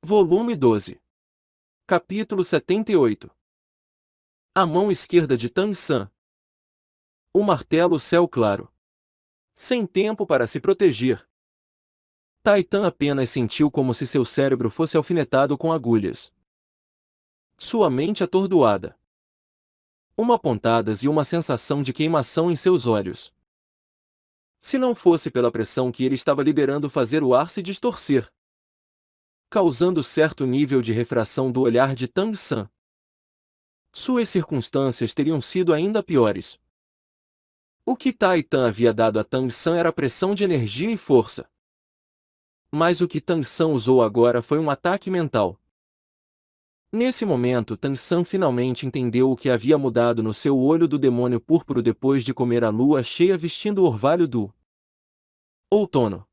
Volume 12. Capítulo 78. A mão esquerda de Tang San. O martelo céu claro. Sem tempo para se proteger. Taitan apenas sentiu como se seu cérebro fosse alfinetado com agulhas. Sua mente atordoada. Uma pontadas e uma sensação de queimação em seus olhos. Se não fosse pela pressão que ele estava liberando fazer o ar se distorcer, causando certo nível de refração do olhar de Tang San, suas circunstâncias teriam sido ainda piores. O que Taitan havia dado a Tang San era pressão de energia e força. Mas o que Tang San usou agora foi um ataque mental. Nesse momento Tang San finalmente entendeu o que havia mudado no seu olho do demônio púrpuro depois de comer a lua cheia vestindo o orvalho do outono.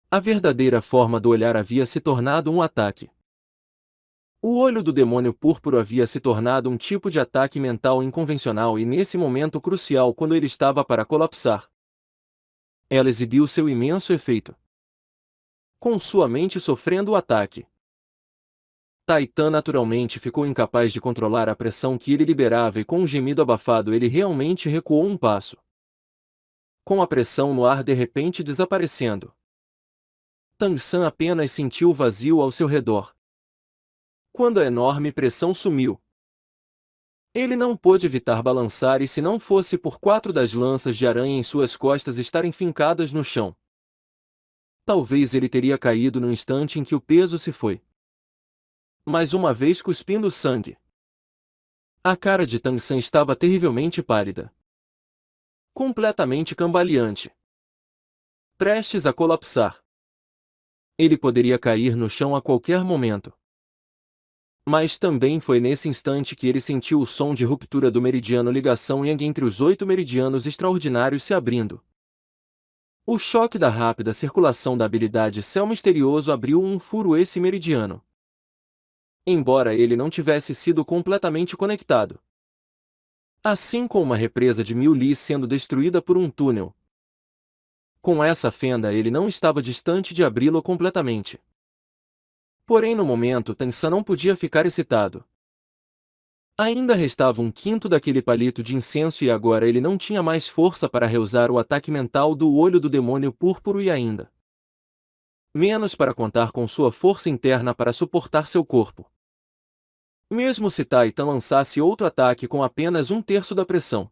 A verdadeira forma do olhar havia se tornado um ataque. O olho do demônio púrpuro havia se tornado um tipo de ataque mental inconvencional e nesse momento crucial quando ele estava para colapsar, ela exibiu seu imenso efeito. Com sua mente sofrendo o ataque, Taitan naturalmente ficou incapaz de controlar a pressão que ele liberava e com um gemido abafado ele realmente recuou um passo. Com a pressão no ar de repente desaparecendo, Tang San apenas sentiu o vazio ao seu redor. Quando a enorme pressão sumiu, ele não pôde evitar balançar e se não fosse por 4 das lanças de aranha em suas costas estarem fincadas no chão, talvez ele teria caído no instante em que o peso se foi. Mais uma vez cuspindo sangue. A cara de Tang San estava terrivelmente pálida. Completamente cambaleante. Prestes a colapsar. Ele poderia cair no chão a qualquer momento. Mas também foi nesse instante que ele sentiu o som de ruptura do meridiano ligação Yang entre os 8 meridianos extraordinários se abrindo. O choque da rápida circulação da habilidade Céu Misterioso abriu um furo esse meridiano. Embora ele não tivesse sido completamente conectado. Assim como uma represa de 1000 li sendo destruída por um túnel. Com essa fenda ele não estava distante de abri-lo completamente. Porém no momento Tang San não podia ficar excitado. Ainda restava um quinto daquele palito de incenso e agora ele não tinha mais força para reusar o ataque mental do olho do demônio púrpuro e ainda menos para contar com sua força interna para suportar seu corpo. Mesmo se Taitan lançasse outro ataque com apenas 1/3 da pressão,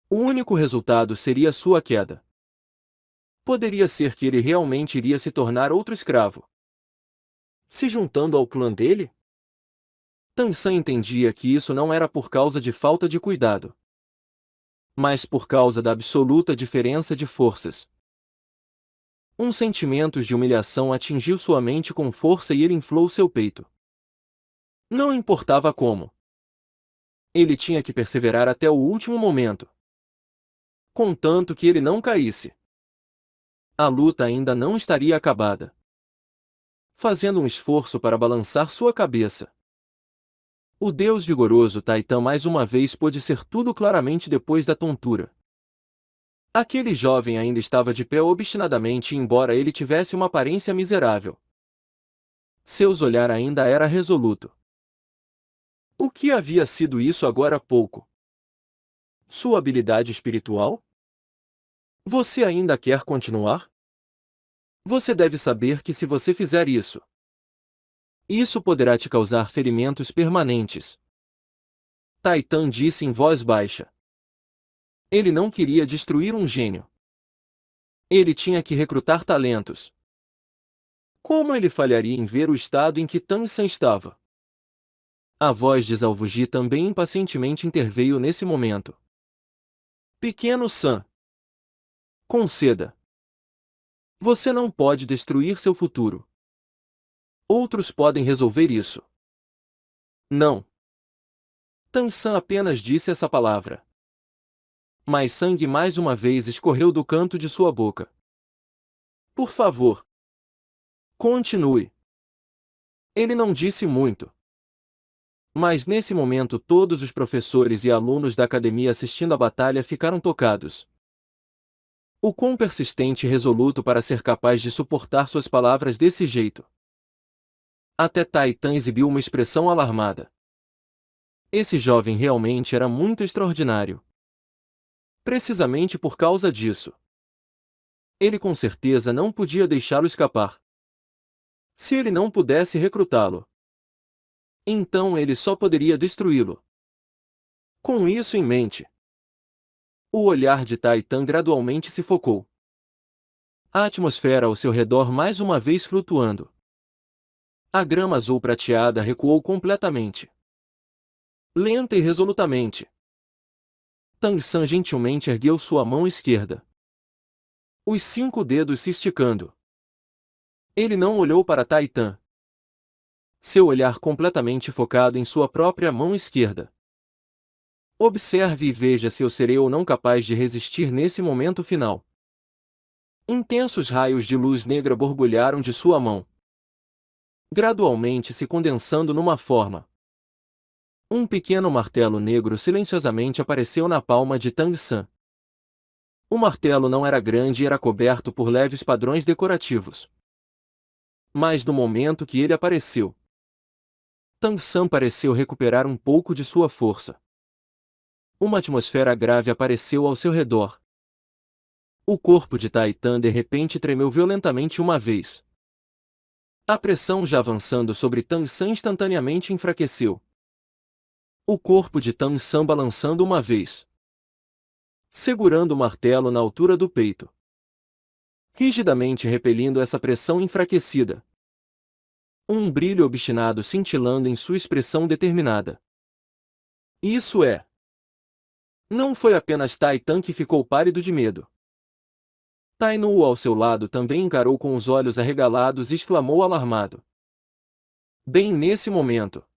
o único resultado seria sua queda. Poderia ser que ele realmente iria se tornar outro escravo, se juntando ao clã dele? Tang San entendia que isso não era por causa de falta de cuidado, mas por causa da absoluta diferença de forças. Um sentimento de humilhação atingiu sua mente com força e ele inflou seu peito. Não importava como. Ele tinha que perseverar até o último momento. Contanto que ele não caísse, a luta ainda não estaria acabada. Fazendo um esforço para balançar sua cabeça, o deus vigoroso Taitan mais uma vez pôde ser tudo claramente depois da tontura. Aquele jovem ainda estava de pé obstinadamente embora ele tivesse uma aparência miserável. Seu olhar ainda era resoluto. O que havia sido isso agora há pouco? Sua habilidade espiritual? Você ainda quer continuar? Você deve saber que se você fizer isso poderá te causar ferimentos permanentes. Taitan disse em voz baixa. Ele não queria destruir um gênio. Ele tinha que recrutar talentos. Como ele falharia em ver o estado em que Tang San estava? A voz de Zhao Wuji também impacientemente interveio nesse momento. Pequeno San, conceda. Você não pode destruir seu futuro. Outros podem resolver isso. Não. Tang San apenas disse essa palavra. Mas sangue mais uma vez escorreu do canto de sua boca. Por favor, continue. Ele não disse muito. Mas nesse momento todos os professores e alunos da academia assistindo à batalha ficaram tocados. O quão persistente e resoluto para ser capaz de suportar suas palavras desse jeito. Até Taitan exibiu uma expressão alarmada. Esse jovem realmente era muito extraordinário. Precisamente por causa disso, ele com certeza não podia deixá-lo escapar. Se ele não pudesse recrutá-lo, então ele só poderia destruí-lo. Com isso em mente, o olhar de Taitan gradualmente se focou. A atmosfera ao seu redor mais uma vez flutuando. A grama azul prateada recuou completamente. Lenta e resolutamente, Tang-san gentilmente ergueu sua mão esquerda. Os 5 dedos se esticando. Ele não olhou para Taitan. Seu olhar completamente focado em sua própria mão esquerda. Observe e veja se eu serei ou não capaz de resistir nesse momento final. Intensos raios de luz negra borbulharam de sua mão, gradualmente se condensando numa forma. Um pequeno martelo negro silenciosamente apareceu na palma de Tang-san. O martelo não era grande e era coberto por leves padrões decorativos. Mas no momento que ele apareceu, Tang-san pareceu recuperar um pouco de sua força. Uma atmosfera grave apareceu ao seu redor. O corpo de Taitan de repente tremeu violentamente uma vez. A pressão já avançando sobre Tang-san instantaneamente enfraqueceu. O corpo de Tang-san balançando uma vez, segurando o martelo na altura do peito, rigidamente repelindo essa pressão enfraquecida. Um brilho obstinado cintilando em sua expressão determinada. Isso é. Não foi apenas Taitan que ficou pálido de medo. Tainu ao seu lado também encarou com os olhos arregalados e exclamou alarmado. Bem nesse momento,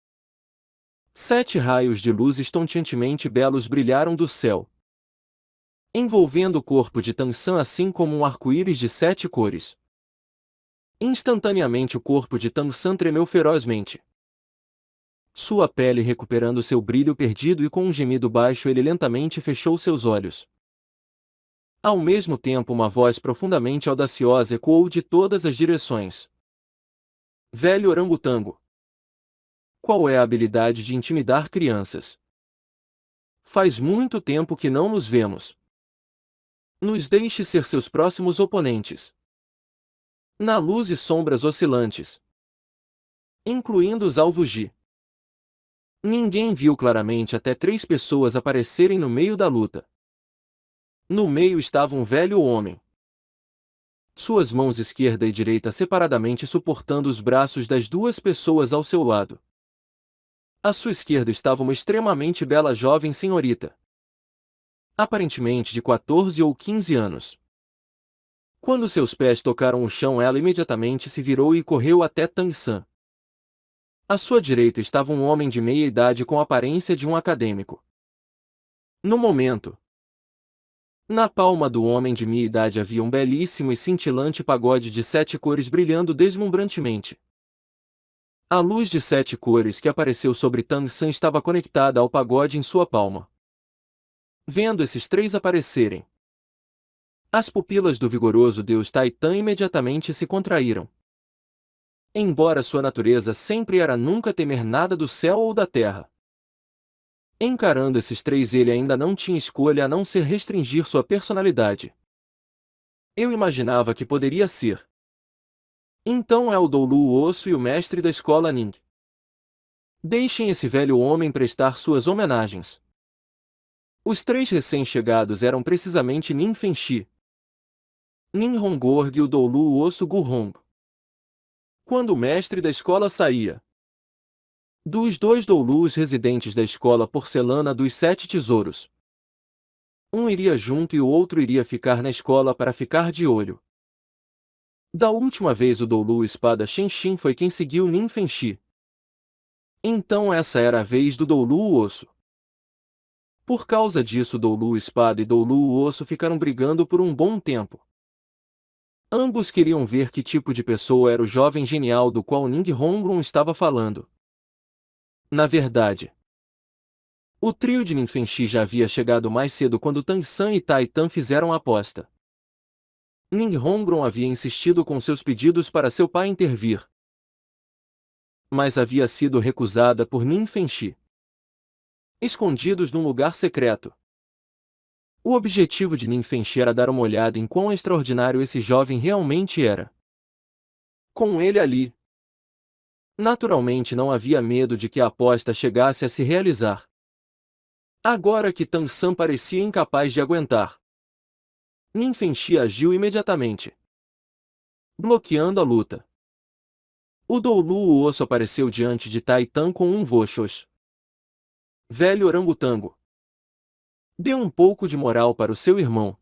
7 raios de luz estonteantemente belos brilharam do céu, envolvendo o corpo de Tang-san assim como um arco-íris de 7 cores. Instantaneamente o corpo de Tang-san tremeu ferozmente. Sua pele recuperando seu brilho perdido e com um gemido baixo ele lentamente fechou seus olhos. Ao mesmo tempo uma voz profundamente audaciosa ecoou de todas as direções. Velho orangotango! Qual é a habilidade de intimidar crianças? Faz muito tempo que não nos vemos. Nos deixe ser seus próximos oponentes. Na luz e sombras oscilantes, incluindo os alvos de. Ninguém viu claramente até 3 pessoas aparecerem no meio da luta. No meio estava um velho homem. Suas mãos esquerda e direita separadamente suportando os braços das 2 pessoas ao seu lado. À sua esquerda estava uma extremamente bela jovem senhorita, aparentemente de 14 ou 15 anos. Quando seus pés tocaram o chão, ela imediatamente se virou e correu até Tang-san. À sua direita estava um homem de meia idade com a aparência de um acadêmico. No momento, na palma do homem de meia idade havia um belíssimo e cintilante pagode de 7 cores brilhando deslumbrantemente. A luz de 7 cores que apareceu sobre Tang-san estava conectada ao pagode em sua palma. Vendo esses 3 aparecerem, as pupilas do vigoroso deus Taitan imediatamente se contraíram. Embora sua natureza sempre era nunca temer nada do céu ou da terra, encarando esses 3 ele ainda não tinha escolha a não ser restringir sua personalidade. Eu imaginava que poderia ser. Então é o Doulu Osso e o mestre da escola Ning. Deixem esse velho homem prestar suas homenagens. Os 3 recém-chegados eram precisamente Nin Fenxi, Nin Hongorg e o Doulu Osso Gurhong. Quando o mestre da escola saía, dos 2 Doulus residentes da escola porcelana dos 7 tesouros, um iria junto e o outro iria ficar na escola para ficar de olho. Da última vez o Doulu Espada Shenxin foi quem seguiu Nin Fenxi. Então essa era a vez do Doulu Osso. Por causa disso Doulu Espada e Doulu Osso ficaram brigando por um bom tempo. Ambos queriam ver que tipo de pessoa era o jovem genial do qual Ning Hongron estava falando. Na verdade, o trio de Nin Fenxi já havia chegado mais cedo quando Tang-san e Taitan fizeram a aposta. Ning Hongron havia insistido com seus pedidos para seu pai intervir. mas havia sido recusada por Nin Fengxi. Escondidos num lugar secreto. O objetivo de Nin Fengxi era dar uma olhada em quão extraordinário esse jovem realmente era. Com ele ali, naturalmente não havia medo de que a aposta chegasse a se realizar. Agora que Tang San parecia incapaz de aguentar, Nin Fengxi agiu imediatamente, bloqueando a luta. O Doulu o Osso apareceu diante de Tai Tan com um voxos. Velho orangotango. Dê um pouco de moral para o seu irmão.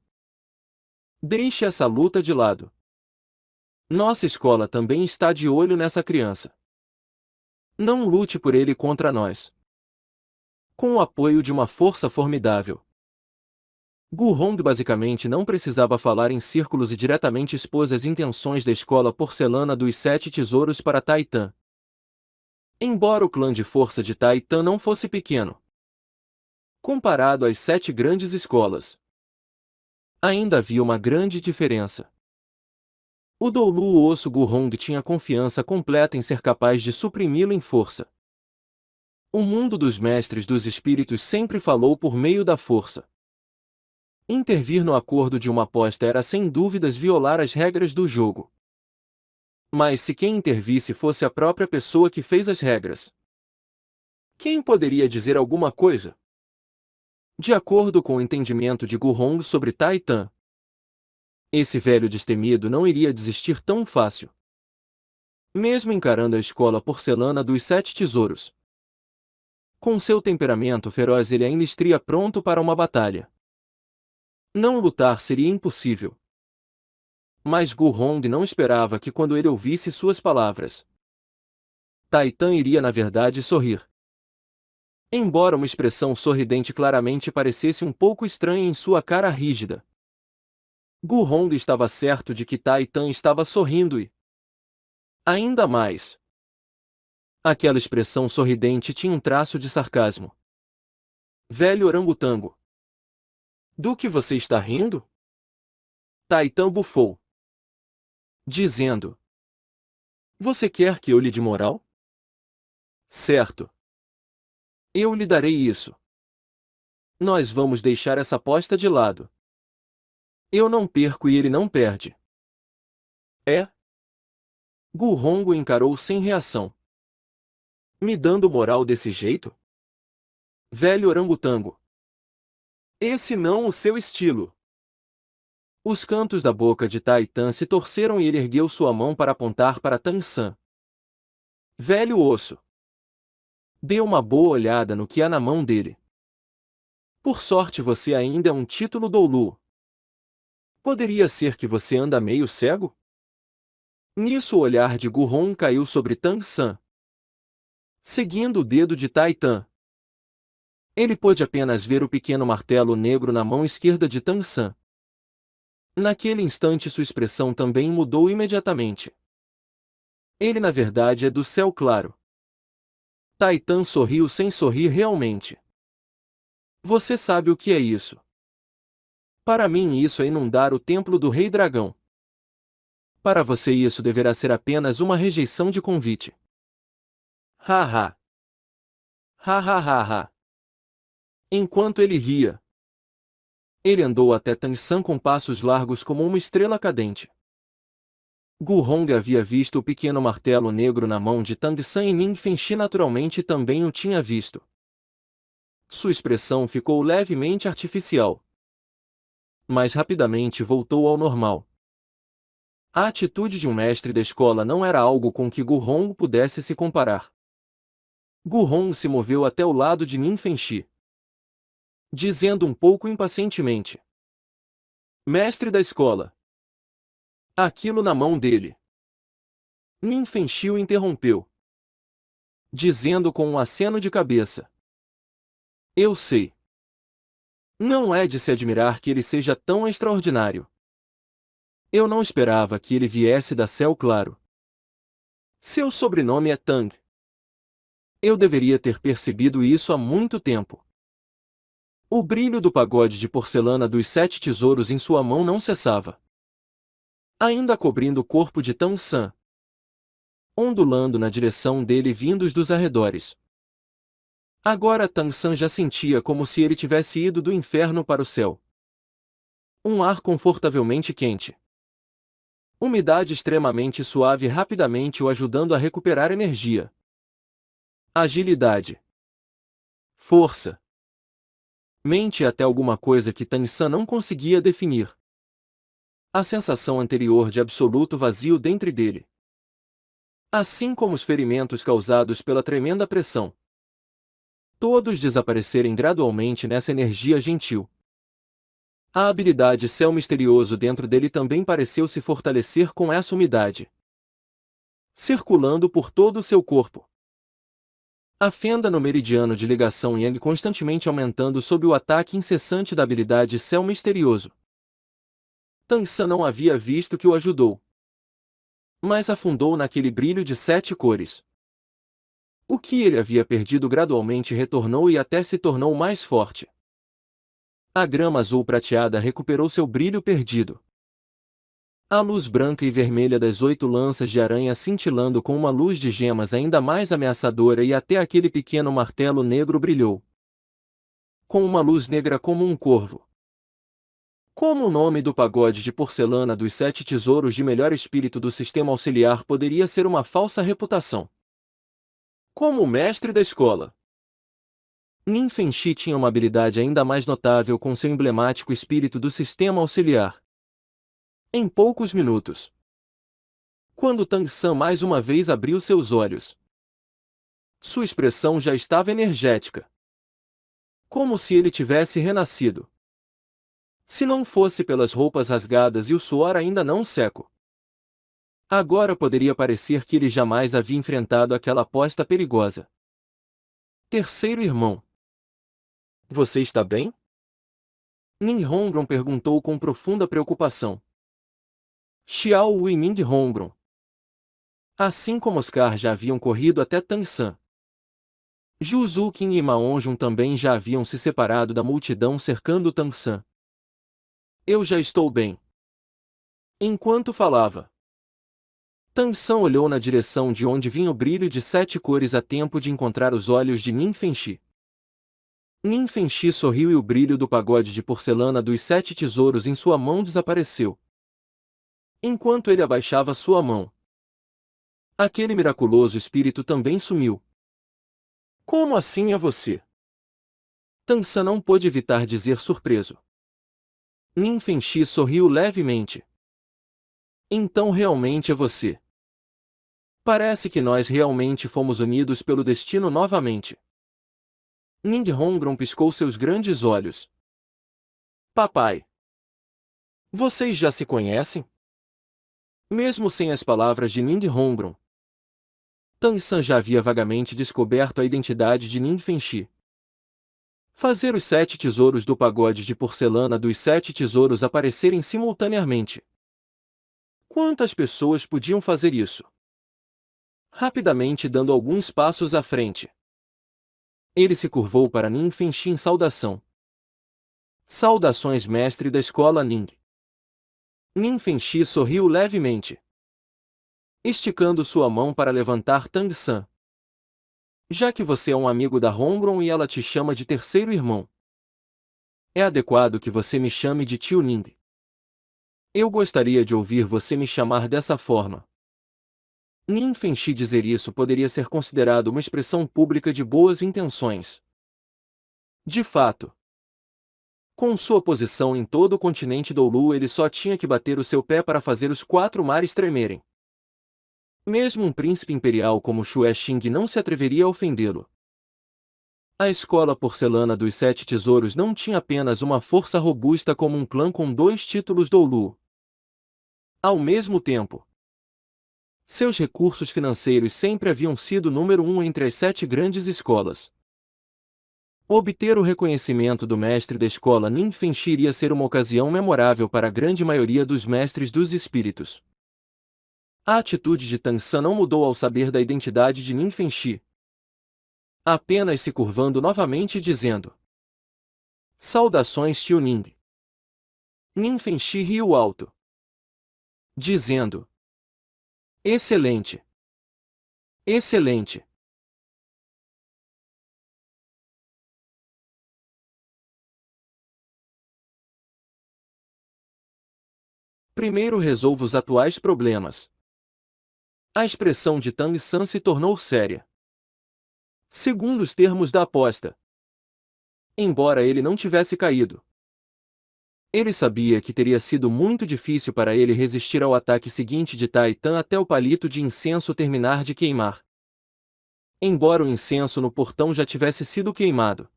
Deixe essa luta de lado. Nossa escola também está de olho nessa criança. Não lute por ele contra nós. Com o apoio de uma força formidável. Gu Hong basicamente não precisava falar em círculos e diretamente expôs as intenções da escola porcelana dos 7 tesouros para Tai Tan. Embora o clã de força de Tai Tan não fosse pequeno, comparado às 7 grandes escolas, ainda havia uma grande diferença. O Doulu o Osso Gu Hong tinha confiança completa em ser capaz de suprimi-lo em força. O mundo dos mestres dos espíritos sempre falou por meio da força. Intervir no acordo de uma aposta era sem dúvidas violar as regras do jogo. Mas se quem intervisse fosse a própria pessoa que fez as regras, quem poderia dizer alguma coisa? De acordo com o entendimento de Gu Hong sobre Tai Tan, esse velho destemido não iria desistir tão fácil. Mesmo encarando a escola porcelana dos 7 tesouros. Com seu temperamento feroz ele ainda estaria pronto para uma batalha. Não lutar seria impossível. Mas Gu Hong não esperava que quando ele ouvisse suas palavras, Tai Tan iria na verdade sorrir. Embora uma expressão sorridente claramente parecesse um pouco estranha em sua cara rígida. Gu Hong estava certo de que Tai Tan estava sorrindo e, ainda mais, aquela expressão sorridente tinha um traço de sarcasmo. Velho orangotango. Do que você está rindo? Tai Tan bufou, dizendo: Você quer que eu lhe dê moral? Certo. Eu lhe darei isso. Nós vamos deixar essa aposta de lado. Eu não perco e ele não perde. É? Gu Hong o encarou sem reação. Me dando moral desse jeito? Velho orangotango. Esse não o seu estilo. Os cantos da boca de Tai Tan se torceram e ele ergueu sua mão para apontar para Tang San. Velho osso. Dê uma boa olhada no que há na mão dele. Por sorte você ainda é um título Doulu. Poderia ser que você anda meio cego? Nisso o olhar de Gu Hong caiu sobre Tang San, seguindo o dedo de Tai Tan. Ele pôde apenas ver o pequeno martelo negro na mão esquerda de Tang San. Naquele instante sua expressão também mudou imediatamente. Ele na verdade é do céu claro. Tai Tan sorriu sem sorrir realmente. Você sabe o que é isso? Para mim isso é inundar o templo do Rei Dragão. Para você isso deverá ser apenas uma rejeição de convite. Haha. Ha. Enquanto ele ria, ele andou até Tang San com passos largos como uma estrela cadente. Gu Hong havia visto o pequeno martelo negro na mão de Tang San e Nin Fengxi naturalmente também o tinha visto. Sua expressão ficou levemente artificial, mas rapidamente voltou ao normal. A atitude de um mestre da escola não era algo com que Gu Hong pudesse se comparar. Gu Hong se moveu até o lado de Nin Fengxi, dizendo um pouco impacientemente: Mestre da escola. Aquilo na mão dele. Nin Fengxi o interrompeu, dizendo com um aceno de cabeça: Eu sei. Não é de se admirar que ele seja tão extraordinário. Eu não esperava que ele viesse da Céu Claro. Seu sobrenome é Tang. Eu deveria ter percebido isso há muito tempo. O brilho do pagode de porcelana dos 7 tesouros em sua mão não cessava, ainda cobrindo o corpo de Tang San. ondulando na direção dele vindos dos arredores. Agora Tang San já sentia como se ele tivesse ido do inferno para o céu. Um ar confortavelmente quente. Umidade extremamente suave rapidamente o ajudando a recuperar energia. Agilidade. Força. Mente até alguma coisa que Tang San não conseguia definir. A sensação anterior de absoluto vazio dentro dele. Assim como os ferimentos causados pela tremenda pressão. Todos desaparecerem gradualmente nessa energia gentil. A habilidade céu misterioso dentro dele também pareceu se fortalecer com essa umidade. Circulando por todo o seu corpo. A fenda no meridiano de ligação Yang constantemente aumentando sob o ataque incessante da habilidade céu misterioso. Tang San não havia visto que o ajudou. Mas afundou naquele brilho de 7 cores. O que ele havia perdido gradualmente retornou e até se tornou mais forte. A grama azul prateada recuperou seu brilho perdido. A luz branca e vermelha das 8 lanças de aranha cintilando com uma luz de gemas ainda mais ameaçadora e até aquele pequeno martelo negro brilhou. Com uma luz negra como um corvo. Como o nome do pagode de porcelana dos 7 tesouros de melhor espírito do sistema auxiliar poderia ser uma falsa reputação? Como o mestre da escola. Nin Fengxi tinha uma habilidade ainda mais notável com seu emblemático espírito do sistema auxiliar. Em poucos minutos. Quando Tang San mais uma vez abriu seus olhos. Sua expressão já estava energética. Como se ele tivesse renascido. Se não fosse pelas roupas rasgadas e o suor ainda não seco. Agora poderia parecer que ele jamais havia enfrentado aquela aposta perigosa. Terceiro irmão. Você está bem? Ning Hongron perguntou com profunda preocupação. Xiao Wu e Ning Hongron. Assim como Oscar já haviam corrido até Tang San. Zhu Zuqing e Ma Hongjun também já haviam se separado da multidão cercando Tang San. Eu já estou bem. Enquanto falava. Tang San olhou na direção de onde vinha o brilho de 7 cores a tempo de encontrar os olhos de Nin Fengxi. Nin Fengxi sorriu e o brilho do pagode de porcelana dos 7 tesouros em sua mão desapareceu. Enquanto ele abaixava sua mão. Aquele miraculoso espírito também sumiu. Como assim é você? Tang San não pôde evitar dizer surpreso. Nin Fengxi sorriu levemente. Então realmente é você. Parece que nós realmente fomos unidos pelo destino novamente. Ning Hongron piscou seus grandes olhos. Papai. Vocês já se conhecem? Mesmo sem as palavras de Ning Hongron. Tang San já havia vagamente descoberto a identidade de Nin Fengxi. Fazer os 7 tesouros do pagode de porcelana dos 7 tesouros aparecerem simultaneamente. Quantas pessoas podiam fazer isso? Rapidamente dando alguns passos à frente. Ele se curvou para Nin Fengxi em saudação. Saudações mestre da escola Ning. Nin Fengxi sorriu levemente. Esticando sua mão para levantar Tang San. Já que você é um amigo da Hongron e ela te chama de terceiro irmão. É adequado que você me chame de tio Ning. Eu gostaria de ouvir você me chamar dessa forma. Nin Fengxi dizer isso poderia ser considerado uma expressão pública de boas intenções. De fato. Com sua posição em todo o continente Doulu ele só tinha que bater o seu pé para fazer os 4 mares tremerem. Mesmo um príncipe imperial como Xue Xing não se atreveria a ofendê-lo. A escola porcelana dos 7 tesouros não tinha apenas uma força robusta como um clã com 2 títulos Doulu. Ao mesmo tempo, seus recursos financeiros sempre haviam sido número 1 entre as 7 grandes escolas. Obter o reconhecimento do mestre da escola Nin Fengxi iria ser uma ocasião memorável para a grande maioria dos mestres dos espíritos. A atitude de Tang San não mudou ao saber da identidade de Nin Fengxi. Apenas se curvando novamente e dizendo: Saudações tio Ning. Nin Fengxi riu alto. Dizendo: Excelente. Excelente! Primeiro resolva os atuais problemas. A expressão de Tang San se tornou séria. Segundo os termos da aposta. Embora ele não tivesse caído, ele sabia que teria sido muito difícil para ele resistir ao ataque seguinte de Taitan até o palito de incenso terminar de queimar. Embora o incenso no portão já tivesse sido queimado,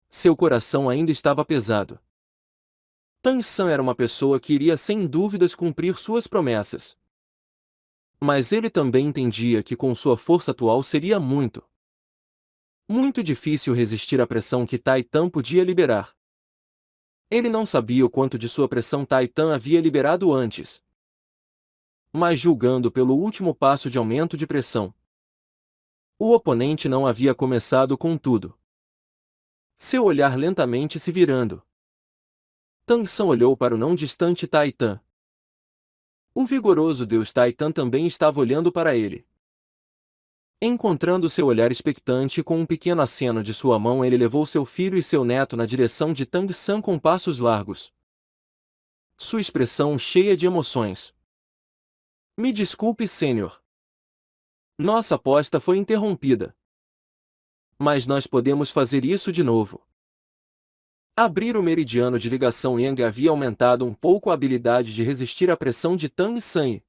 seu coração ainda estava pesado. Tang San era uma pessoa que iria sem dúvidas cumprir suas promessas. Mas ele também entendia que com sua força atual seria muito difícil resistir à pressão que Taitan podia liberar. Ele não sabia o quanto de sua pressão Taitan havia liberado antes. Mas julgando pelo último passo de aumento de pressão, o oponente não havia começado com tudo. Seu olhar lentamente se virando. Tang San olhou para o não distante Taitan. O vigoroso deus Taitan também estava olhando para ele. Encontrando seu olhar expectante com um pequeno aceno de sua mão, ele levou seu filho e seu neto na direção de Tang San com passos largos. Sua expressão cheia de emoções. Me desculpe, Sênior. Nossa aposta foi interrompida. Mas nós podemos fazer isso de novo. Abrir o meridiano de ligação Yang havia aumentado um pouco a habilidade de resistir à pressão de Tang San.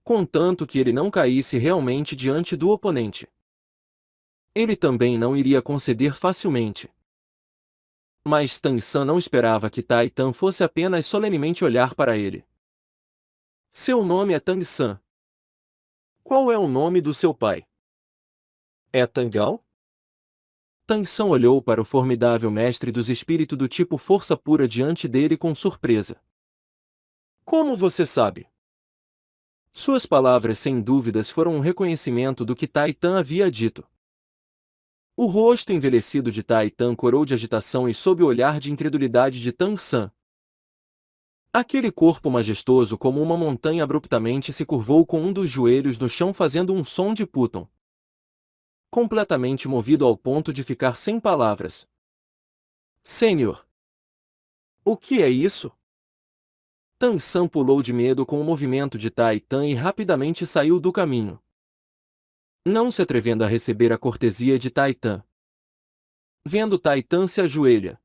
Contanto que ele não caísse realmente diante do oponente. Ele também não iria conceder facilmente. Mas Tang San não esperava que Taitan fosse apenas solenemente olhar para ele. Seu nome é Tang San. Qual é o nome do seu pai? É Tangao? Tang San olhou para o formidável mestre dos espíritos do tipo força pura diante dele com surpresa. Como você sabe? Suas palavras sem dúvidas foram um reconhecimento do que Taitan havia dito. O rosto envelhecido de Taitan corou de agitação e sob o olhar de incredulidade de Tang San. Aquele corpo majestoso como uma montanha abruptamente se curvou com um dos joelhos no chão fazendo um som de puton. Completamente movido ao ponto de ficar sem palavras. Sênior! O que é isso? Tang San pulou de medo com o movimento de Taitan e rapidamente saiu do caminho. Não se atrevendo a receber a cortesia de Taitan. Vendo Taitan se ajoelha.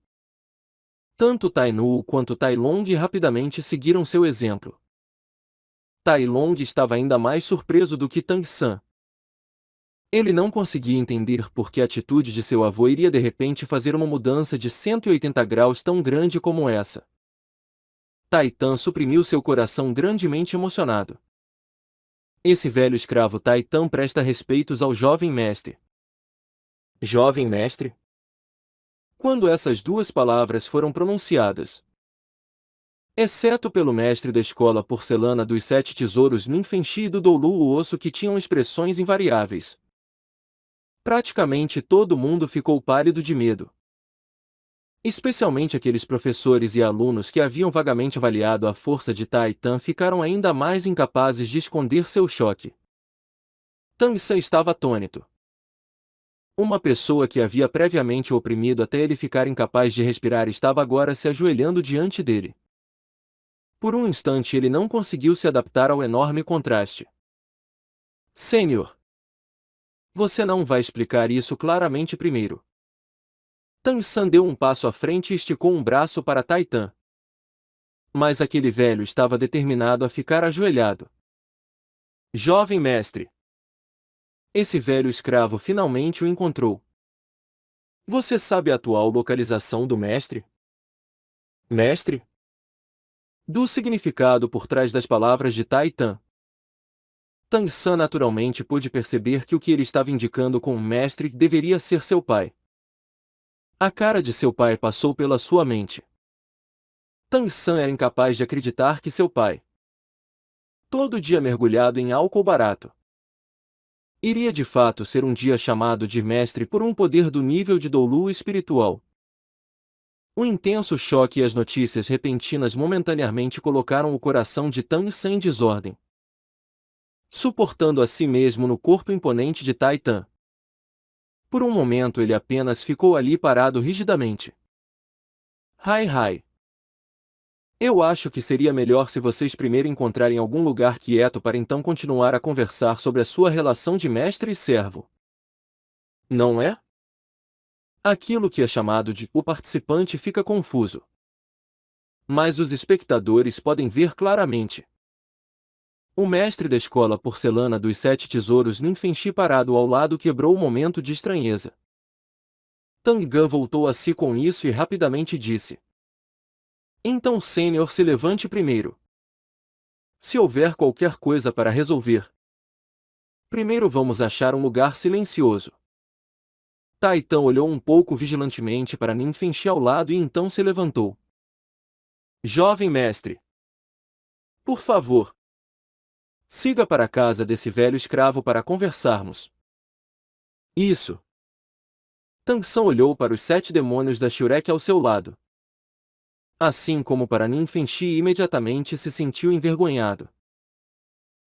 Tanto Tai Nu quanto Tai Long rapidamente seguiram seu exemplo. Tai Long estava ainda mais surpreso do que Tang San. Ele não conseguia entender por que a atitude de seu avô iria de repente fazer uma mudança de 180 graus tão grande como essa. Taitan suprimiu seu coração grandemente emocionado. Esse velho escravo Taitan presta respeitos ao jovem mestre. Jovem mestre? Quando essas duas palavras foram pronunciadas, exceto pelo mestre da escola porcelana dos 7 tesouros Minfenshi e do Doulu o osso que tinham expressões invariáveis, praticamente todo mundo ficou pálido de medo. Especialmente aqueles professores e alunos que haviam vagamente avaliado a força de Taitan ficaram ainda mais incapazes de esconder seu choque. Tang San estava atônito. Uma pessoa que havia previamente o oprimido até ele ficar incapaz de respirar estava agora se ajoelhando diante dele. Por um instante ele não conseguiu se adaptar ao enorme contraste. Sênior! Você não vai explicar isso claramente primeiro. Tang San deu um passo à frente e esticou um braço para Taitan. Mas aquele velho estava determinado a ficar ajoelhado. Jovem mestre! Esse velho escravo finalmente o encontrou. Você sabe a atual localização do mestre? Mestre? Do significado por trás das palavras de Taitan. Tang San naturalmente pôde perceber que o que ele estava indicando com mestre deveria ser seu pai. A cara de seu pai passou pela sua mente. Tang San era incapaz de acreditar que seu pai, todo dia mergulhado em álcool barato, iria de fato ser um dia chamado de mestre por um poder do nível de Doulu espiritual. O intenso choque e as notícias repentinas momentaneamente colocaram o coração de Tang San em desordem. suportando a si mesmo no corpo imponente de Taitan. Por um momento ele apenas ficou ali parado rigidamente. Hai. Eu acho que seria melhor se vocês primeiro encontrarem algum lugar quieto para então continuar a conversar sobre a sua relação de mestre e servo. Não é? Aquilo que é chamado de o participante fica confuso. Mas os espectadores podem ver claramente. O mestre da escola porcelana dos 7 tesouros Ninfenshi parado ao lado quebrou o momento de estranheza. Tanggan voltou a si com isso e rapidamente disse: Então Sênior, se levante primeiro. Se houver qualquer coisa para resolver, primeiro vamos achar um lugar silencioso. Taitan olhou um pouco vigilantemente para Ninfenshi ao lado e então se levantou. Jovem mestre, por favor, siga para a casa desse velho escravo para conversarmos. Isso. Tangsan olhou para os 7 demônios da Shurek ao seu lado. Assim como para Ninfenshi, e imediatamente se sentiu envergonhado.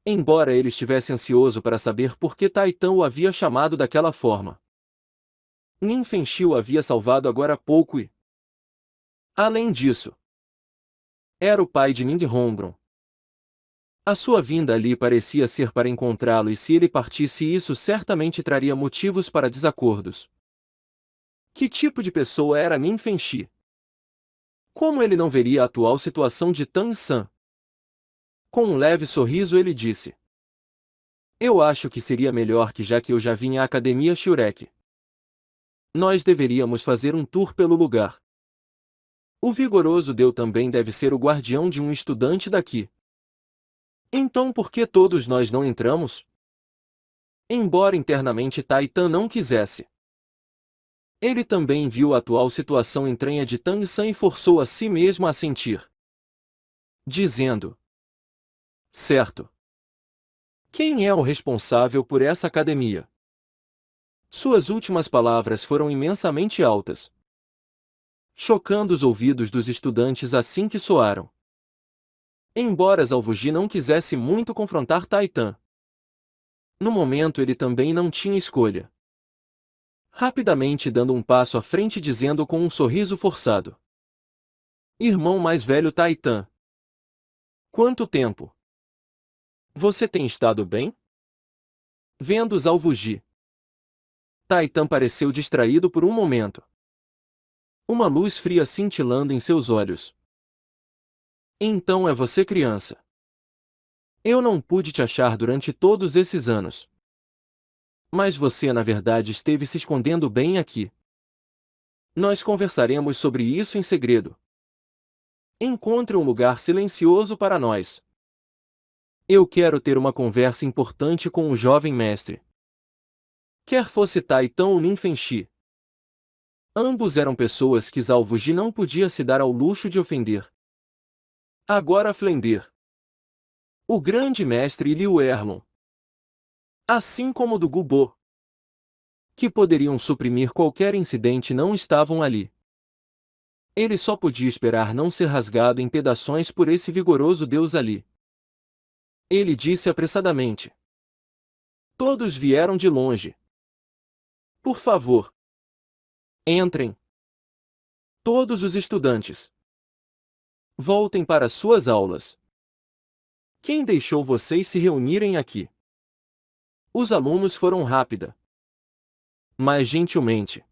Embora ele estivesse ansioso para saber por que Taitan o havia chamado daquela forma. Ninfenshi o havia salvado agora há pouco e... Além disso, era o pai de Ninghongron. A sua vinda ali parecia ser para encontrá-lo e se ele partisse isso certamente traria motivos para desacordos. Que tipo de pessoa era Ninfenshi? Como ele não veria a atual situação de Tan-san? Com um leve sorriso ele disse: Eu acho que seria melhor que já que eu já vim à Academia Shurek, nós deveríamos fazer um tour pelo lugar. O vigoroso Deu também deve ser o guardião de um estudante daqui. Então por que todos nós não entramos? Embora internamente Taitan não quisesse. Ele também viu a atual situação estranha de Tan-san e forçou a si mesmo a sentir. Dizendo: Certo. Quem é o responsável por essa academia? Suas últimas palavras foram imensamente altas, chocando os ouvidos dos estudantes assim que soaram. Embora Zalvuji não quisesse muito confrontar Taitan, no momento ele também não tinha escolha. Rapidamente dando um passo à frente dizendo com um sorriso forçado: Irmão mais velho Taitan. Quanto tempo? Você tem estado bem? Vendo Zalvuji, Taitan pareceu distraído por um momento. Uma luz fria cintilando em seus olhos. Então é você, criança. Eu não pude te achar durante todos esses anos. Mas você na verdade esteve se escondendo bem aqui. Nós conversaremos sobre isso em segredo. Encontre um lugar silencioso para nós. Eu quero ter uma conversa importante com o jovem mestre. Quer fosse Taitan ou Ninfenshi. Ambos eram pessoas que Zalvuji não podia se dar ao luxo de ofender. Agora Flender, o grande mestre Liu Erlon, assim como do Gubo, que poderiam suprimir qualquer incidente, não estavam ali. Ele só podia esperar não ser rasgado em pedaços por esse vigoroso deus ali. Ele disse apressadamente: Todos vieram de longe. Por favor, entrem. Todos os estudantes, voltem para suas aulas. Quem deixou vocês se reunirem aqui? Os alunos foram rápida, mas gentilmente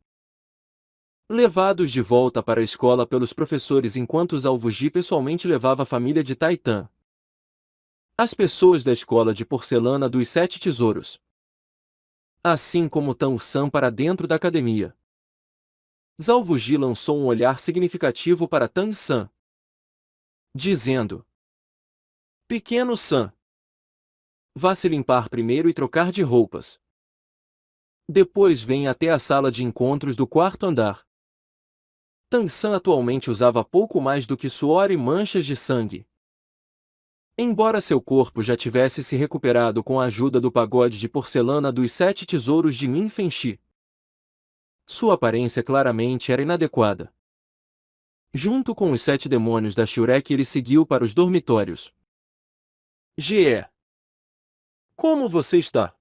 levados de volta para a escola pelos professores enquanto Zalvuji pessoalmente levava a família de Taitan. As pessoas da escola de porcelana dos 7 tesouros. Assim como Tan-san para dentro da academia. Zalvuji lançou um olhar significativo para Tan-san, dizendo: Pequeno San, vá se limpar primeiro e trocar de roupas. Depois venha até a sala de encontros do 4º andar. Tan-san atualmente usava pouco mais do que suor e manchas de sangue. Embora seu corpo já tivesse se recuperado com a ajuda do pagode de porcelana dos 7 tesouros de Ninfenshi, sua aparência claramente era inadequada. Junto com os 7 demônios da Shurek ele seguiu para os dormitórios. GE. Como você está?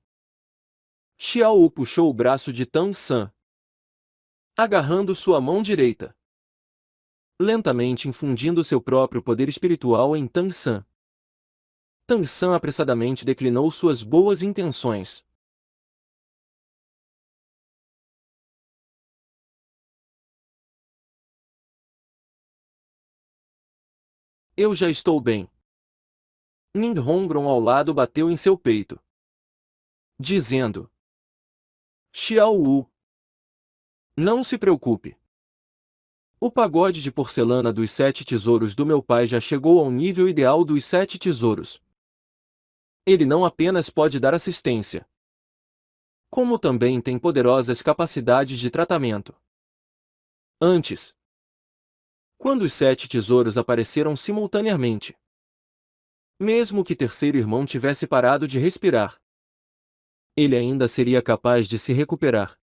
Xiao Wu puxou o braço de Tang San, agarrando sua mão direita, lentamente infundindo seu próprio poder espiritual em Tang San. Tang San apressadamente declinou suas boas intenções. Eu já estou bem. Ning Hongron ao lado bateu em seu peito, dizendo: Xiao Wu, não se preocupe. O pagode de porcelana dos 7 tesouros do meu pai já chegou ao nível ideal dos 7 tesouros. Ele não apenas pode dar assistência, como também tem poderosas capacidades de tratamento. Antes, quando os 7 tesouros apareceram simultaneamente, mesmo que terceiro irmão tivesse parado de respirar, ele ainda seria capaz de se recuperar.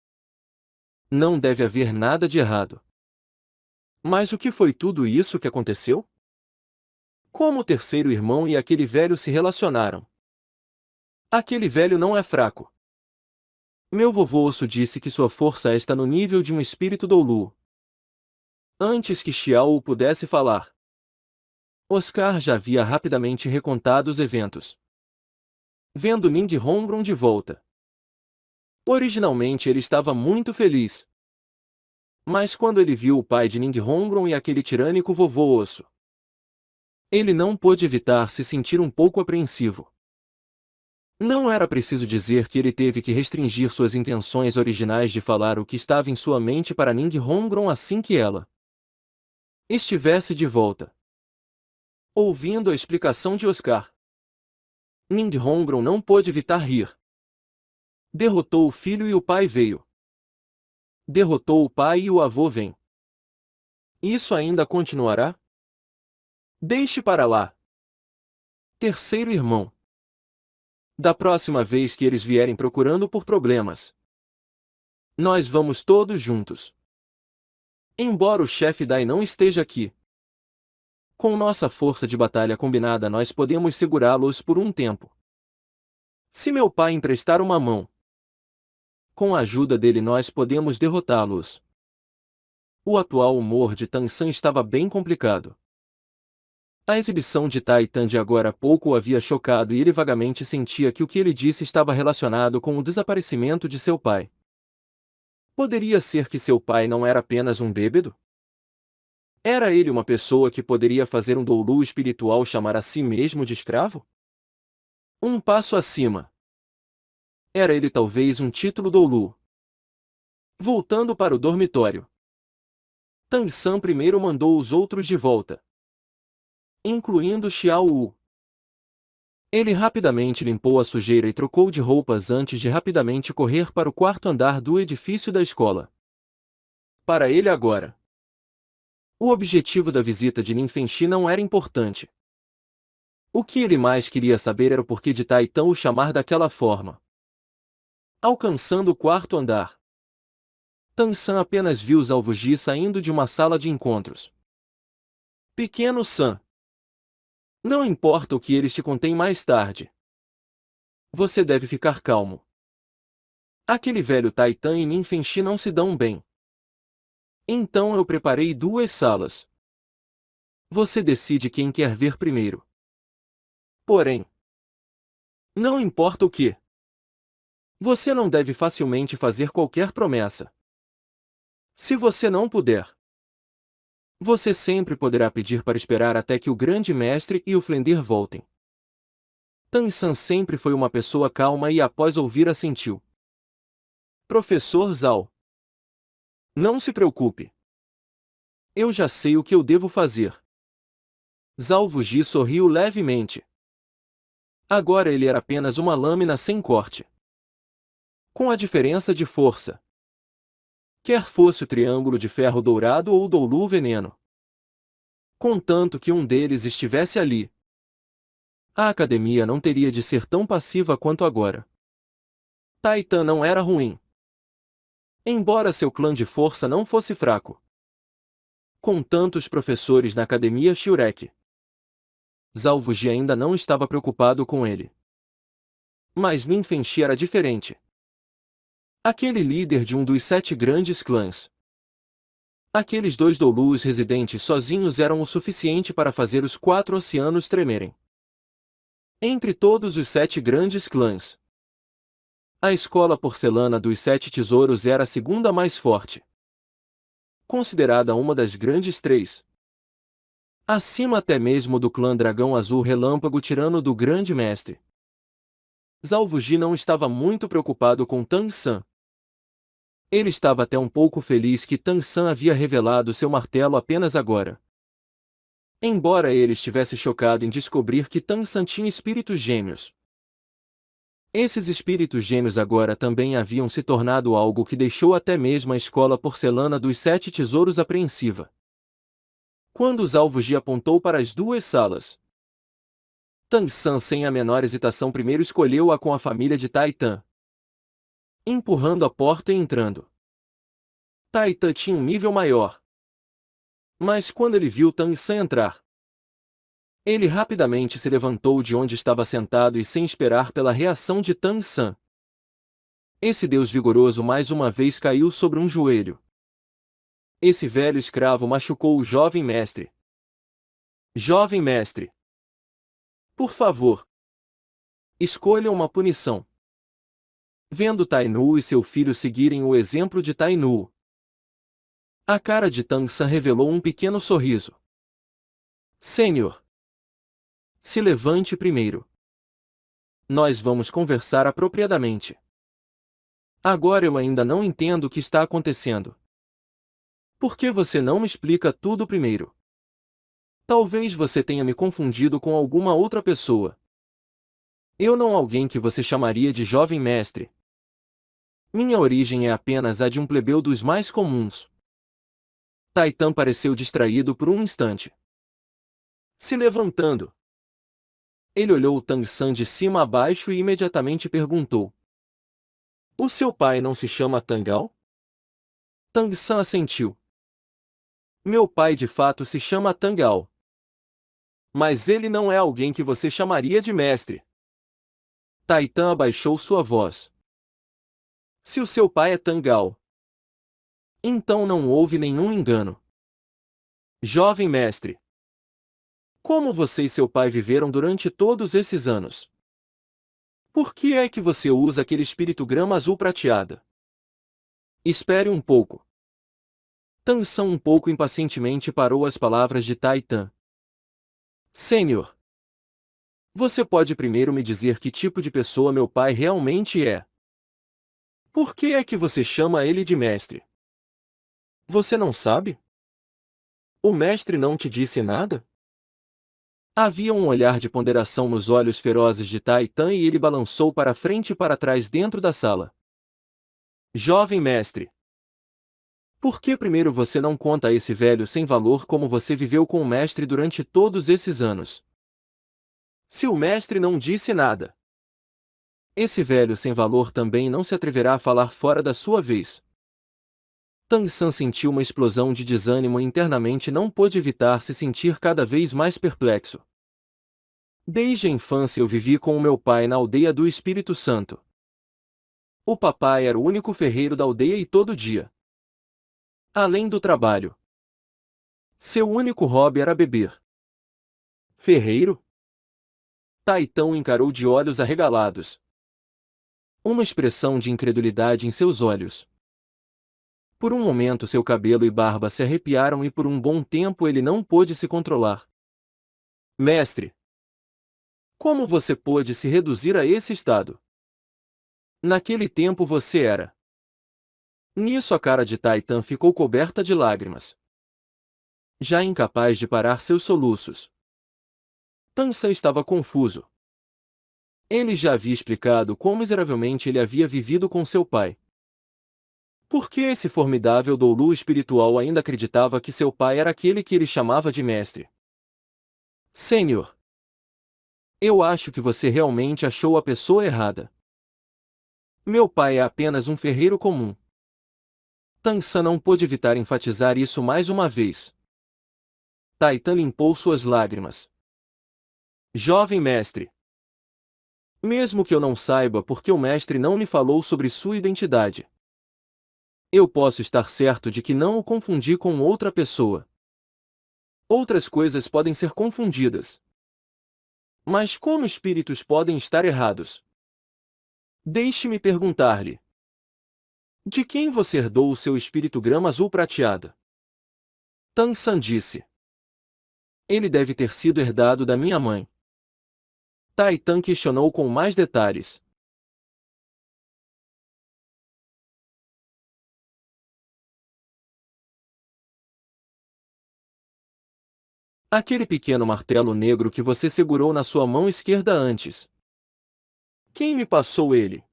Não deve haver nada de errado. Mas o que foi tudo isso que aconteceu? Como o terceiro irmão e aquele velho se relacionaram? Aquele velho não é fraco. Meu vovô Osso disse que sua força está no nível de um espírito Doulu. Antes que Xiao pudesse falar, Oscar já havia rapidamente recontado os eventos. Vendo Ning Hongron de volta. Originalmente ele estava muito feliz. Mas quando ele viu o pai de Ning Hongron e aquele tirânico vovô Osso, ele não pôde evitar se sentir um pouco apreensivo. Não era preciso dizer que ele teve que restringir suas intenções originais de falar o que estava em sua mente para Ning Hongron assim que ela estivesse de volta. Ouvindo a explicação de Oscar, Ning Hongron não pôde evitar rir. Derrotou o filho e o pai veio. Derrotou o pai e o avô vem. Isso ainda continuará? Deixe para lá. Terceiro irmão. Da próxima vez que eles vierem procurando por problemas, nós vamos todos juntos. Embora o chefe Dai não esteja aqui, com nossa força de batalha combinada nós podemos segurá-los por um tempo. Se meu pai emprestar uma mão, com a ajuda dele nós podemos derrotá-los. O atual humor de Tang San estava bem complicado. A exibição de Taitan de agora há pouco o havia chocado e ele vagamente sentia que o que ele disse estava relacionado com o desaparecimento de seu pai. Poderia ser que seu pai não era apenas um bêbado? Era ele uma pessoa que poderia fazer um doulu espiritual chamar a si mesmo de escravo? Um passo acima. Era ele talvez um título doulu. Voltando para o dormitório, Tang San primeiro mandou os outros de volta, incluindo Xiao Wu. Ele rapidamente limpou a sujeira e trocou de roupas antes de rapidamente correr para o quarto andar do edifício da escola. Para ele agora, o objetivo da visita de Nin Fengxi não era importante. O que ele mais queria saber era o porquê de Taitan o chamar daquela forma. Alcançando o quarto andar, Tang San apenas viu Zalvo Ji saindo de uma sala de encontros. Pequeno San. Não importa o que eles te contêm mais tarde. Você deve ficar calmo. Aquele velho Taitan e Nin Fengxi não se dão bem. Então eu preparei 2 salas. Você decide quem quer ver primeiro. Porém, não importa o que. Você não deve facilmente fazer qualquer promessa. Se você não puder, você sempre poderá pedir para esperar até que o grande mestre e o Flender voltem. Tang San sempre foi uma pessoa calma e após ouvir assentiu. Professor Zhao. Não se preocupe. Eu já sei o que eu devo fazer. Zalvo Ji sorriu levemente. Agora ele era apenas uma lâmina sem corte. Com a diferença de força. Quer fosse o triângulo de ferro dourado ou o doulu veneno. Contanto que um deles estivesse ali, a academia não teria de ser tão passiva quanto agora. Taitan não era ruim. Embora seu clã de força não fosse fraco. Com tantos professores na academia Shurek, Zalvo Ji ainda não estava preocupado com ele. Mas Ninfenshi era diferente. Aquele líder de um dos 7 grandes clãs. Aqueles 2 Doulus residentes sozinhos eram o suficiente para fazer os 4 oceanos tremerem. Entre todos os 7 grandes clãs, a escola porcelana dos 7 tesouros era a segunda mais forte. Considerada uma das grandes 3. Acima até mesmo do clã Dragão Azul Relâmpago Tirano do Grande Mestre. Zhao Wuji não estava muito preocupado com Tang San. Ele estava até um pouco feliz que Tang San havia revelado seu martelo apenas agora. Embora ele estivesse chocado em descobrir que Tang San tinha espíritos gêmeos. Esses espíritos gêmeos agora também haviam se tornado algo que deixou até mesmo a escola porcelana dos 7 tesouros apreensiva. Quando Zhao Wuji apontou para as 2 salas, Tang San sem a menor hesitação primeiro escolheu-a com a família de Tai Tan, empurrando a porta e entrando. Tai Tan tinha um nível maior. Mas quando ele viu Tang San entrar, ele rapidamente se levantou de onde estava sentado e sem esperar pela reação de Tang San. Esse deus vigoroso mais uma vez caiu sobre um joelho. Esse velho escravo machucou o jovem mestre. Jovem mestre, por favor, escolha uma punição. Vendo Tai Nu e seu filho seguirem o exemplo de Tai Nu, a cara de Tang San revelou um pequeno sorriso. Senhor, se levante primeiro. Nós vamos conversar apropriadamente. Agora eu ainda não entendo o que está acontecendo. Por que você não me explica tudo primeiro? Talvez você tenha me confundido com alguma outra pessoa. Eu não alguém que você chamaria de jovem mestre. Minha origem é apenas a de um plebeu dos mais comuns. Tai Tan pareceu distraído por um instante. Se levantando, ele olhou Tang San de cima a baixo e imediatamente perguntou: O seu pai não se chama Tangao? Tang San assentiu. Meu pai de fato se chama Tangao. Mas ele não é alguém que você chamaria de mestre. Tai Tan abaixou sua voz. Se o seu pai é Tangao, então não houve nenhum engano. Jovem mestre, como você e seu pai viveram durante todos esses anos? Por que é que você usa aquele espírito grama azul prateada? Espere um pouco. Tang San um pouco impacientemente parou as palavras de Tai Tan. Senhor, você pode primeiro me dizer que tipo de pessoa meu pai realmente é? Por que é que você chama ele de mestre? Você não sabe? O mestre não te disse nada? Havia um olhar de ponderação nos olhos ferozes de Tai Tan e ele balançou para frente e para trás dentro da sala. Jovem mestre, por que primeiro você não conta a esse velho sem valor como você viveu com o mestre durante todos esses anos? Se o mestre não disse nada, esse velho sem valor também não se atreverá a falar fora da sua vez. Tang San sentiu uma explosão de desânimo e internamente não pôde evitar se sentir cada vez mais perplexo. Desde a infância eu vivi com o meu pai na aldeia do Espírito Santo. O papai era o único ferreiro da aldeia e todo dia, além do trabalho, seu único hobby era beber. Ferreiro? Tai Tan o encarou de olhos arregalados. Uma expressão de incredulidade em seus olhos. Por um momento seu cabelo e barba se arrepiaram e por um bom tempo ele não pôde se controlar. Mestre, como você pôde se reduzir a esse estado? Naquele tempo você era. Nisso a cara de Tai Tan ficou coberta de lágrimas. Já incapaz de parar seus soluços. Tang San estava confuso. Ele já havia explicado quão miseravelmente ele havia vivido com seu pai. Por que esse formidável doulu espiritual ainda acreditava que seu pai era aquele que ele chamava de mestre? Senhor, eu acho que você realmente achou a pessoa errada. Meu pai é apenas um ferreiro comum. Tang San não pôde evitar enfatizar isso mais uma vez. Tai Tan limpou suas lágrimas. Jovem mestre, Mesmo que eu não saiba porque o mestre não me falou sobre sua identidade. Eu posso estar certo de que não o confundi com outra pessoa. Outras coisas podem ser confundidas. Mas como espíritos podem estar errados? Deixe-me perguntar-lhe. De quem você herdou o seu espírito grama azul prateada? Tang San disse. Ele deve ter sido herdado da minha mãe. Tai Tan questionou com mais detalhes. Aquele pequeno martelo negro que você segurou na sua mão esquerda antes. Quem me passou ele?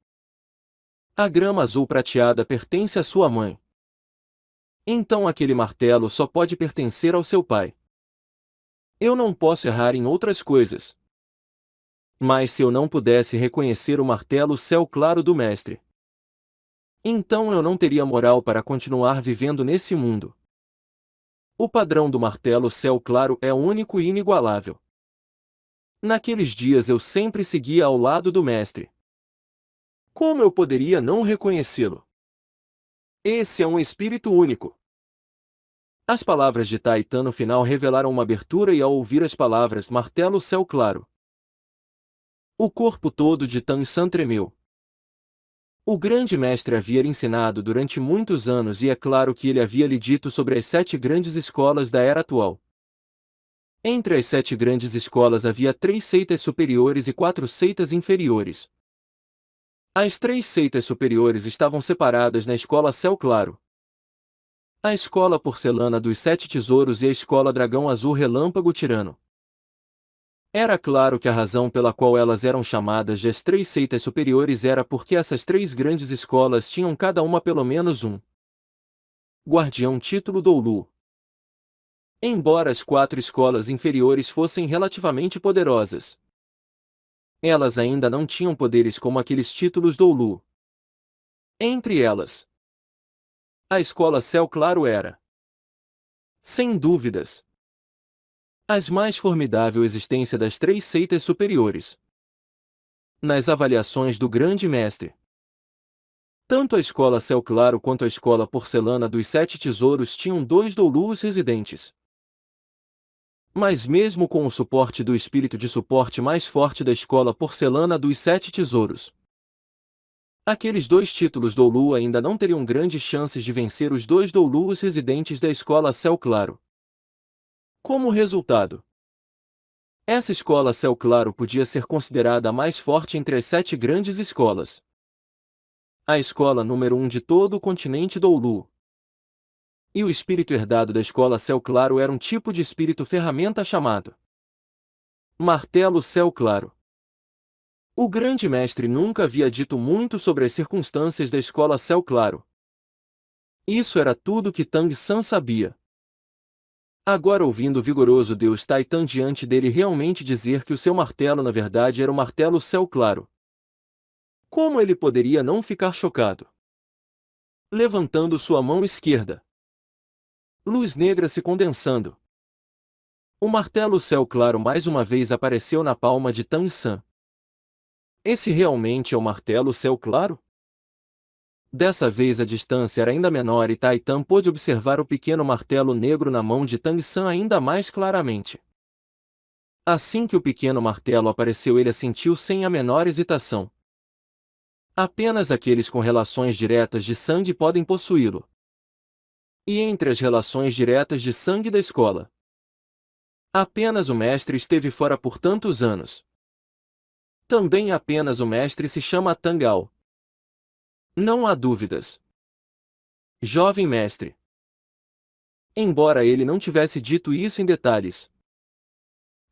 A grama azul prateada pertence à sua mãe. Então aquele martelo só pode pertencer ao seu pai. Eu não posso errar em outras coisas. Mas se eu não pudesse reconhecer o martelo céu claro do mestre, então eu não teria moral para continuar vivendo nesse mundo. O padrão do martelo céu claro é único e inigualável. Naqueles dias eu sempre seguia ao lado do mestre. Como eu poderia não reconhecê-lo? Esse é um espírito único. As palavras de Taitan no final revelaram uma abertura e ao ouvir as palavras martelo céu claro, o corpo todo de Tang San tremeu. O grande mestre havia lhe ensinado durante muitos anos e é claro que ele havia lhe dito sobre as 7 grandes escolas da era atual. Entre as 7 grandes escolas havia 3 seitas superiores e 4 seitas inferiores. As 3 seitas superiores estavam separadas na escola Céu Claro, a escola Porcelana dos 7 Tesouros e a escola Dragão Azul Relâmpago Tirano. Era claro que a razão pela qual elas eram chamadas de as 3 seitas superiores era porque essas 3 grandes escolas tinham cada uma pelo menos um guardião título Doulu. Embora as 4 escolas inferiores fossem relativamente poderosas, elas ainda não tinham poderes como aqueles títulos Doulu. Entre elas, a escola Céu Claro era, sem dúvidas, a mais formidável existência das 3 seitas superiores. Nas avaliações do grande mestre, tanto a escola Céu Claro quanto a escola Porcelana dos 7 Tesouros tinham 2 Doulus residentes. Mas mesmo com o suporte do espírito de suporte mais forte da escola Porcelana dos 7 Tesouros, aqueles 2 títulos Doulu ainda não teriam grandes chances de vencer os 2 Doulus residentes da escola Céu Claro. Como resultado, essa escola Céu Claro podia ser considerada a mais forte entre as 7 grandes escolas. A escola número 1 de todo o continente Doulu. E o espírito herdado da escola Céu Claro era um tipo de espírito ferramenta chamado Martelo Céu Claro. O grande mestre nunca havia dito muito sobre as circunstâncias da escola Céu Claro. Isso era tudo que Tang San sabia. Agora ouvindo o vigoroso Deus Taitan diante dele realmente dizer que o seu martelo na verdade era o martelo Céu Claro, como ele poderia não ficar chocado? Levantando sua mão esquerda, luz negra se condensando. O martelo Céu Claro mais uma vez apareceu na palma de Tang San. Esse realmente é o martelo Céu Claro? Dessa vez a distância era ainda menor e Taitan pôde observar o pequeno martelo negro na mão de Tang San ainda mais claramente. Assim que o pequeno martelo apareceu ele assentiu sem a menor hesitação. Apenas aqueles com relações diretas de sangue podem possuí-lo. E entre as relações diretas de sangue da escola, apenas o mestre esteve fora por tantos anos. Também apenas o mestre se chama Tangal. Não há dúvidas. Jovem mestre. Embora ele não tivesse dito isso em detalhes,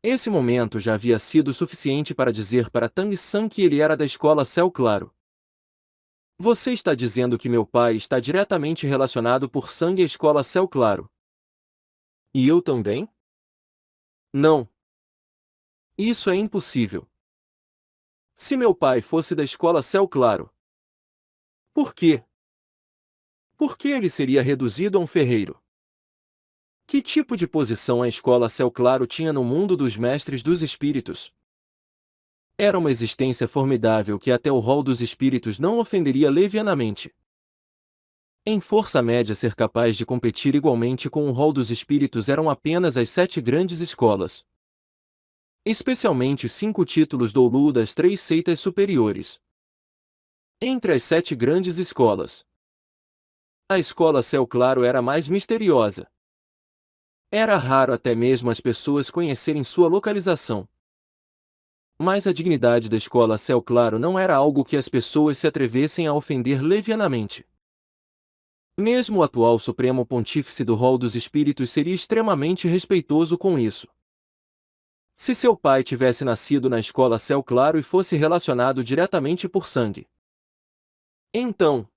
esse momento já havia sido suficiente para dizer para Tang San que ele era da escola Céu Claro. Você está dizendo que meu pai está diretamente relacionado por sangue à escola Céu Claro. E eu também? Não. Isso é impossível. Se meu pai fosse da escola Céu Claro, por quê? Por que ele seria reduzido a um ferreiro? Que tipo de posição a escola Céu Claro tinha no mundo dos mestres dos espíritos? Era uma existência formidável que até o rol dos espíritos não ofenderia levianamente. Em força média ser capaz de competir igualmente com o rol dos espíritos eram apenas as 7 grandes escolas. Especialmente 5 títulos doulu das 3 seitas superiores. Entre as 7 grandes escolas, a escola Céu Claro era a mais misteriosa. Era raro até mesmo as pessoas conhecerem sua localização. Mas a dignidade da escola Céu Claro não era algo que as pessoas se atrevessem a ofender levianamente. Mesmo o atual Supremo Pontífice do Rol dos Espíritos seria extremamente respeitoso com isso. Se seu pai tivesse nascido na escola Céu Claro e fosse relacionado diretamente por sangue. Então,